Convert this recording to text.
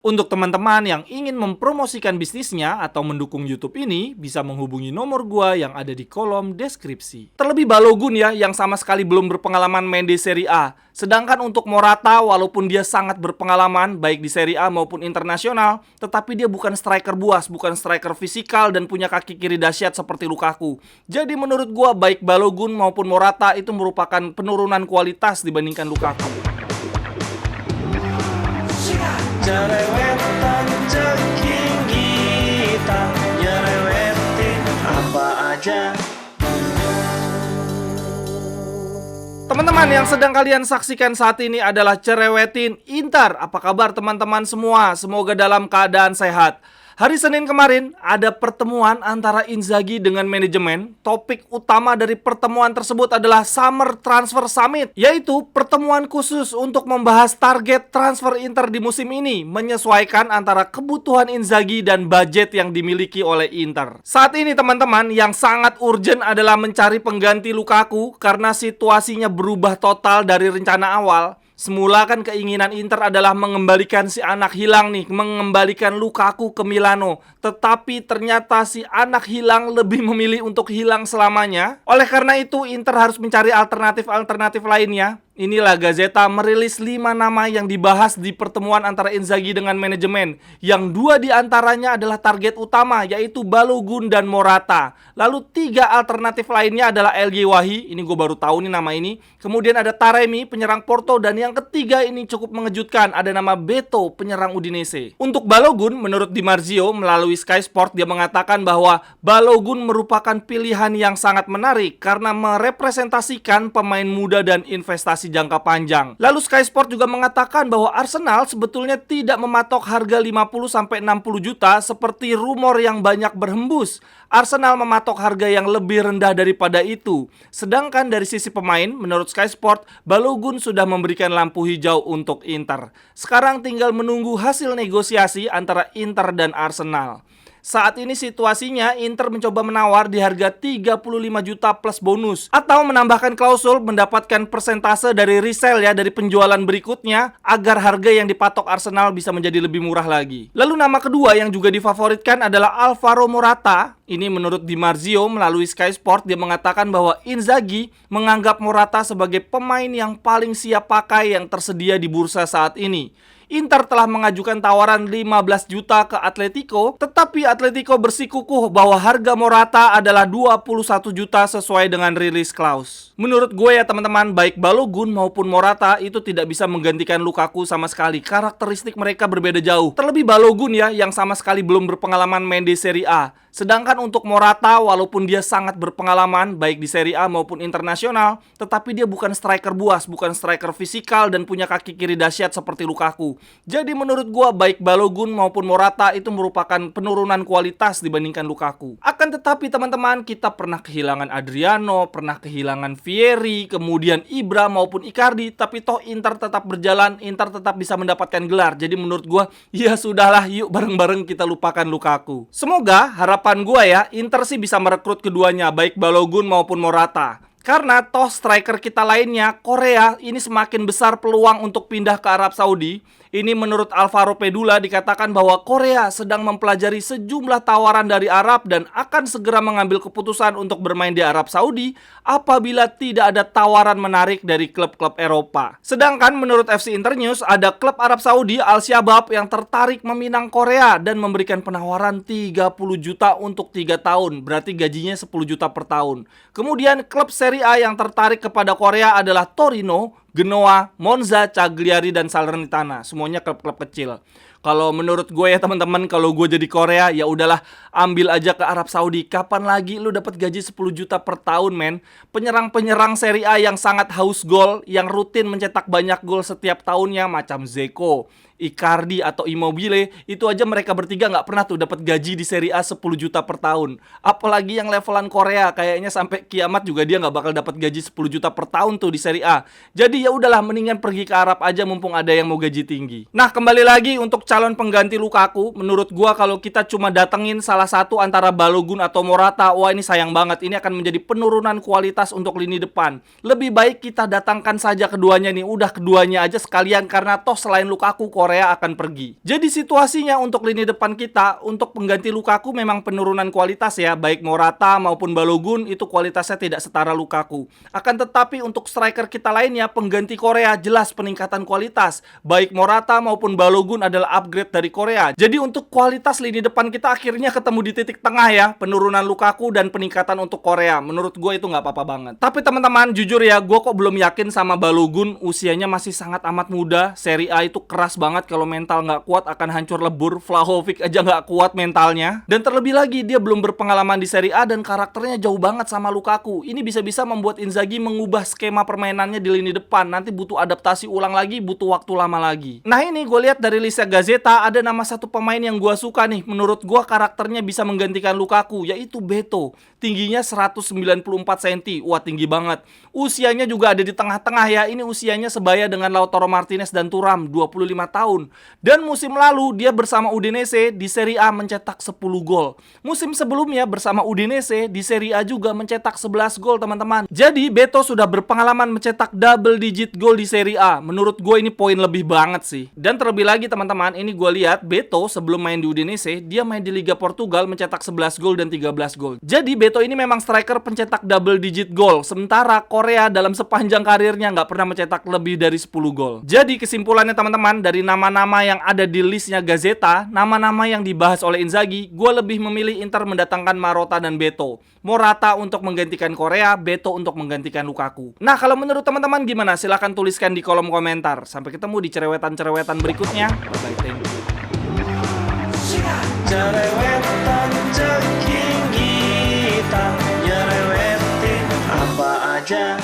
Untuk teman-teman yang ingin mempromosikan bisnisnya atau mendukung YouTube ini, bisa menghubungi nomor gua yang ada di kolom deskripsi. Terlebih Balogun ya, yang sama sekali belum berpengalaman main di Serie A. Sedangkan untuk Morata, walaupun dia sangat berpengalaman, baik di Serie A maupun internasional, tetapi dia bukan striker buas, bukan striker fisikal dan punya kaki kiri dahsyat seperti Lukaku. Jadi menurut gua, baik Balogun maupun Morata itu merupakan penurunan kualitas dibandingkan Lukaku. Jerewetan ceking kita, nyerewetin apa aja. Teman-teman yang sedang kalian saksikan saat ini adalah Cerewetin Inter. Apa kabar teman-teman semua? Semoga dalam keadaan sehat. Hari Senin kemarin ada pertemuan antara Inzaghi dengan manajemen. Topik utama dari pertemuan tersebut adalah Summer Transfer Summit, yaitu pertemuan khusus untuk membahas target transfer Inter di musim ini, menyesuaikan antara kebutuhan Inzaghi dan budget yang dimiliki oleh Inter. Saat ini teman-teman, yang sangat urgent adalah mencari pengganti Lukaku karena situasinya berubah total dari rencana awal. Semula kan keinginan Inter adalah mengembalikan si anak hilang nih, mengembalikan Lukaku ke Milano. Tetapi ternyata si anak hilang lebih memilih untuk hilang selamanya. Oleh karena itu Inter harus mencari alternatif-alternatif lainnya. Inilah Gazzetta merilis 5 nama yang dibahas di pertemuan antara Inzaghi dengan manajemen. Yang 2 diantaranya adalah target utama, yaitu Balogun dan Morata. Lalu 3 alternatif lainnya adalah El Ghiwahi, ini gue baru tahu nih nama ini. Kemudian ada Taremi, penyerang Porto. Dan yang ketiga ini cukup mengejutkan, ada nama Beto, penyerang Udinese. Untuk Balogun, menurut Di Marzio melalui Sky Sport, dia mengatakan bahwa Balogun merupakan pilihan yang sangat menarik karena merepresentasikan pemain muda dan investasi jangka panjang. Lalu Sky Sport juga mengatakan bahwa Arsenal sebetulnya tidak mematok harga 50-60 juta seperti rumor yang banyak berhembus. Arsenal mematok harga yang lebih rendah daripada itu. Sedangkan dari sisi pemain, menurut Sky Sport, Balogun sudah memberikan lampu hijau untuk Inter. Sekarang tinggal menunggu hasil negosiasi antara Inter dan Arsenal. Saat ini situasinya Inter mencoba menawar di harga 35 juta plus bonus, atau menambahkan klausul mendapatkan persentase dari resell ya, dari penjualan berikutnya, agar harga yang dipatok Arsenal bisa menjadi lebih murah lagi. Lalu nama kedua yang juga difavoritkan adalah Alvaro Morata. Ini menurut Di Marzio melalui Sky Sport, dia mengatakan bahwa Inzaghi menganggap Morata sebagai pemain yang paling siap pakai yang tersedia di bursa saat ini. Inter telah mengajukan tawaran 15 juta ke Atletico, tetapi Atletico bersikukuh bahwa harga Morata adalah 21 juta sesuai dengan rilis clause. Menurut gue ya teman-teman, baik Balogun maupun Morata itu tidak bisa menggantikan Lukaku sama sekali. Karakteristik mereka berbeda jauh. Terlebih Balogun ya, yang sama sekali belum berpengalaman main di Serie A. Sedangkan untuk Morata, walaupun dia sangat berpengalaman baik di Serie A maupun internasional, tetapi dia bukan striker buas, bukan striker fisikal dan punya kaki kiri dahsyat seperti Lukaku. Jadi menurut gua baik Balogun maupun Morata itu merupakan penurunan kualitas dibandingkan Lukaku. Akan tetapi teman-teman, kita pernah kehilangan Adriano, pernah kehilangan Vieri, kemudian Ibra maupun Icardi, tapi toh Inter tetap berjalan, Inter tetap bisa mendapatkan gelar. Jadi menurut gua, ya sudahlah, yuk bareng-bareng kita lupakan Lukaku. Semoga harapan gua ya, Inter sih bisa merekrut keduanya, baik Balogun maupun Morata. Karena toh striker kita lainnya, Korea, ini semakin besar peluang untuk pindah ke Arab Saudi. Ini menurut Alvaro Pedula dikatakan bahwa Korea sedang mempelajari sejumlah tawaran dari Arab dan akan segera mengambil keputusan untuk bermain di Arab Saudi apabila tidak ada tawaran menarik dari klub-klub Eropa. Sedangkan menurut FC Internews, ada klub Arab Saudi Al Shabab yang tertarik meminang Korea dan memberikan penawaran 30 juta untuk 3 tahun, berarti gajinya 10 juta per tahun. Kemudian klub Serie A yang tertarik kepada Korea adalah Torino, Genoa, Monza, Cagliari, dan Salernitana. Semuanya klub-klub kecil. Kalau menurut gue ya teman-teman, kalau gue jadi Korea, ya udahlah, ambil aja ke Arab Saudi. Kapan lagi lu dapat gaji 10 juta per tahun, men? Penyerang-penyerang Serie A yang sangat haus gol, yang rutin mencetak banyak gol setiap tahunnya, macam Zeko, Icardi atau Immobile, itu aja mereka bertiga nggak pernah tuh dapat gaji di Serie A 10 juta per tahun. Apalagi yang levelan Korea, kayaknya sampai kiamat juga dia nggak bakal dapat gaji 10 juta per tahun tuh di Serie A. Jadi ya udahlah, mendingan pergi ke Arab aja mumpung ada yang mau gaji tinggi. Nah, kembali lagi untuk calon pengganti Lukaku, menurut gua kalau kita cuma datengin salah satu antara Balogun atau Morata, wah ini sayang banget. Ini akan menjadi penurunan kualitas untuk lini depan. Lebih baik kita datangkan saja keduanya nih, udah keduanya aja sekalian, karena toh selain Lukaku, Korea Korea akan pergi. Jadi situasinya untuk lini depan kita, untuk pengganti Lukaku memang penurunan kualitas ya, baik Morata maupun Balogun itu kualitasnya tidak setara Lukaku. Akan tetapi untuk striker kita lainnya, pengganti Korea jelas peningkatan kualitas. Baik Morata maupun Balogun adalah upgrade dari Korea. Jadi untuk kualitas lini depan kita akhirnya ketemu di titik tengah ya, penurunan Lukaku dan peningkatan untuk Korea. Menurut gue itu nggak apa-apa banget. Tapi teman-teman, jujur ya, gue kok belum yakin sama Balogun. Usianya masih sangat amat muda. Serie A itu keras banget, kalau mental nggak kuat akan hancur lebur. Vlahovic aja nggak kuat mentalnya. Dan terlebih lagi dia belum berpengalaman di Serie A dan karakternya jauh banget sama Lukaku. Ini bisa-bisa membuat Inzaghi mengubah skema permainannya di lini depan. Nanti butuh adaptasi ulang lagi, butuh waktu lama lagi. Nah ini gue lihat dari list Gazzetta ada nama satu pemain yang gue suka nih. Menurut gue karakternya bisa menggantikan Lukaku, yaitu Beto. Tingginya 194 cm. Wah, tinggi banget. Usianya juga ada di tengah-tengah ya. Ini usianya sebaya dengan Lautaro Martinez dan Thuram, 25 tahun. Dan musim lalu dia bersama Udinese di Serie A mencetak 10 gol. Musim sebelumnya bersama Udinese di Serie A juga mencetak 11 gol, teman-teman. Jadi Beto sudah berpengalaman mencetak double digit gol di Serie A. Menurut gue ini poin lebih banget sih. Dan terlebih lagi teman-teman, ini gue lihat Beto sebelum main di Udinese, dia main di Liga Portugal mencetak 11 gol dan 13 gol. Jadi Beto ini memang striker pencetak double digit gol. Sementara Korea dalam sepanjang karirnya nggak pernah mencetak lebih dari 10 gol. Jadi kesimpulannya teman-teman, dari nama-nama yang ada di listnya Gazzetta, nama-nama yang dibahas oleh Inzaghi, gue lebih memilih Inter mendatangkan Marotta dan Beto. Morata untuk menggantikan Korea, Beto untuk menggantikan Lukaku. Nah, kalau menurut teman-teman gimana? Silahkan tuliskan di kolom komentar. Sampai ketemu di cerewetan-cerewetan berikutnya. Bye-bye, thank you. Cerewetan ceking kita nyerewetin apa aja.